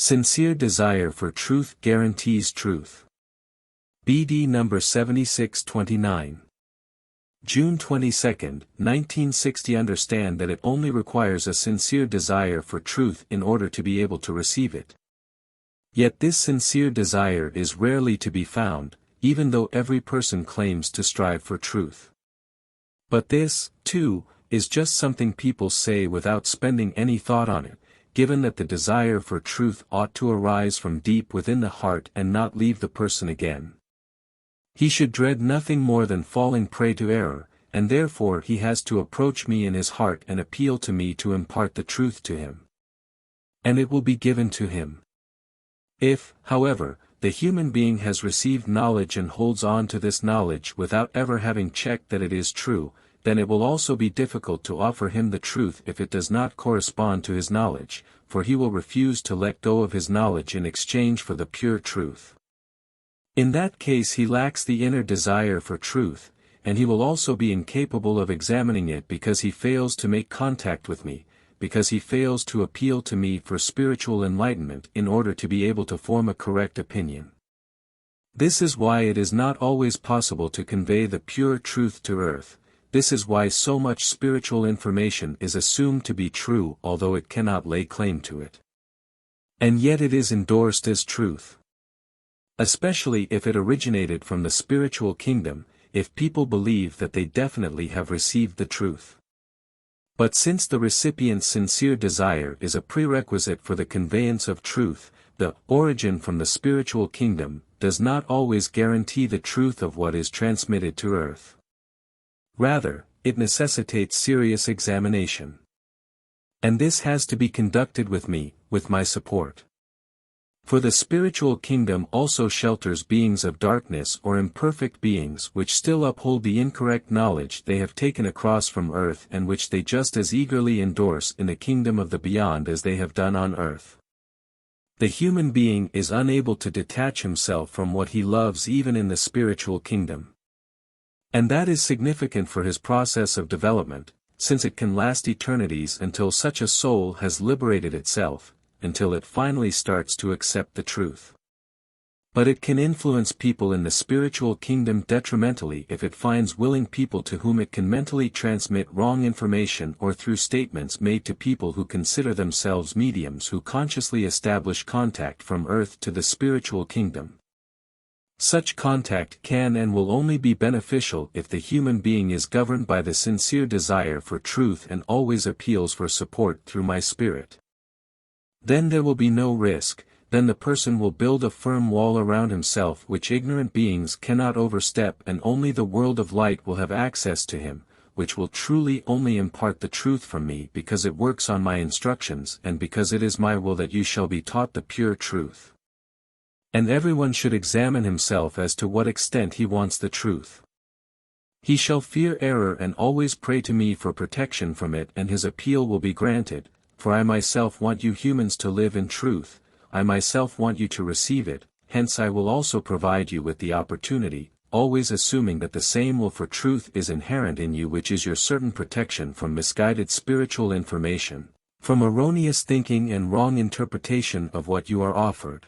Sincere desire for truth guarantees truth. BD number 7629. June 22, 1960. Understand that it only requires a sincere desire for truth in order to be able to receive it. Yet this sincere desire is rarely to be found, even though every person claims to strive for truth. But this, too, is just something people say without spending any thought on it, given that the desire for truth ought to arise from deep within the heart and not leave the person again. He should dread nothing more than falling prey to error, and therefore he has to approach me in his heart and appeal to me to impart the truth to him. And it will be given to him. If, however, the human being has received knowledge and holds on to this knowledge without ever having checked that it is true, then it will also be difficult to offer him the truth if it does not correspond to his knowledge, for he will refuse to let go of his knowledge in exchange for the pure truth. In that case he lacks the inner desire for truth, and he will also be incapable of examining it because he fails to make contact with me, because he fails to appeal to me for spiritual enlightenment in order to be able to form a correct opinion. This is why it is not always possible to convey the pure truth to earth. This is why so much spiritual information is assumed to be true although it cannot lay claim to it. And yet it is endorsed as truth. Especially if it originated from the spiritual kingdom, if people believe that they definitely have received the truth. But since the recipient's sincere desire is a prerequisite for the conveyance of truth, the origin from the spiritual kingdom does not always guarantee the truth of what is transmitted to earth. Rather, it necessitates serious examination. And this has to be conducted with me, with my support. For the spiritual kingdom also shelters beings of darkness or imperfect beings which still uphold the incorrect knowledge they have taken across from earth and which they just as eagerly endorse in the kingdom of the beyond as they have done on earth. The human being is unable to detach himself from what he loves even in the spiritual kingdom. And that is significant for his process of development, since it can last eternities until such a soul has liberated itself, until it finally starts to accept the truth. But it can influence people in the spiritual kingdom detrimentally if it finds willing people to whom it can mentally transmit wrong information or through statements made to people who consider themselves mediums who consciously establish contact from earth to the spiritual kingdom. Such contact can and will only be beneficial if the human being is governed by the sincere desire for truth and always appeals for support through my spirit. Then there will be no risk, then the person will build a firm wall around himself which ignorant beings cannot overstep, and only the world of light will have access to him, which will truly only impart the truth from me because it works on my instructions and because it is my will that you shall be taught the pure truth. And everyone should examine himself as to what extent he wants the truth. He shall fear error and always pray to me for protection from it, and his appeal will be granted, for I myself want you humans to live in truth, I myself want you to receive it, hence I will also provide you with the opportunity, always assuming that the same will for truth is inherent in you, which is your certain protection from misguided spiritual information, from erroneous thinking and wrong interpretation of what you are offered.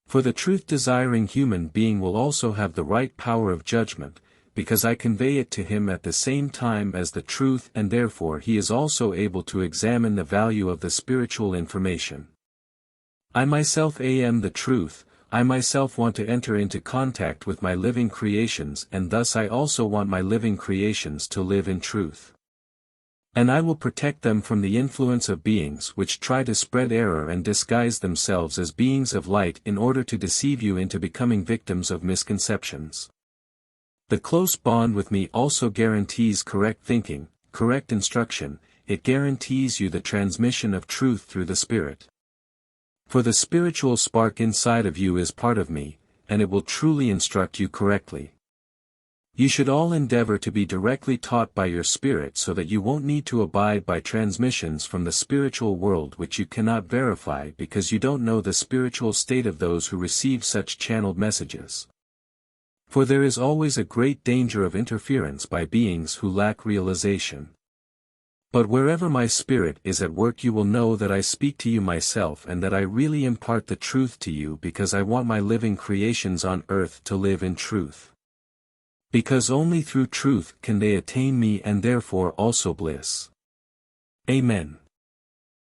For the truth-desiring human being will also have the right power of judgment, because I convey it to him at the same time as the truth, and therefore he is also able to examine the value of the spiritual information. I myself am the truth, I myself want to enter into contact with my living creations, and thus I also want my living creations to live in truth. And I will protect them from the influence of beings which try to spread error and disguise themselves as beings of light in order to deceive you into becoming victims of misconceptions. The close bond with me also guarantees correct thinking, correct instruction, it guarantees you the transmission of truth through the Spirit. For the spiritual spark inside of you is part of me, and it will truly instruct you correctly. You should all endeavor to be directly taught by your spirit so that you won't need to abide by transmissions from the spiritual world which you cannot verify because you don't know the spiritual state of those who receive such channeled messages. For there is always a great danger of interference by beings who lack realization. But wherever my Spirit is at work, you will know that I speak to you myself and that I really impart the truth to you because I want my living creations on earth to live in truth. Because only through truth can they attain me and therefore also bliss. Amen.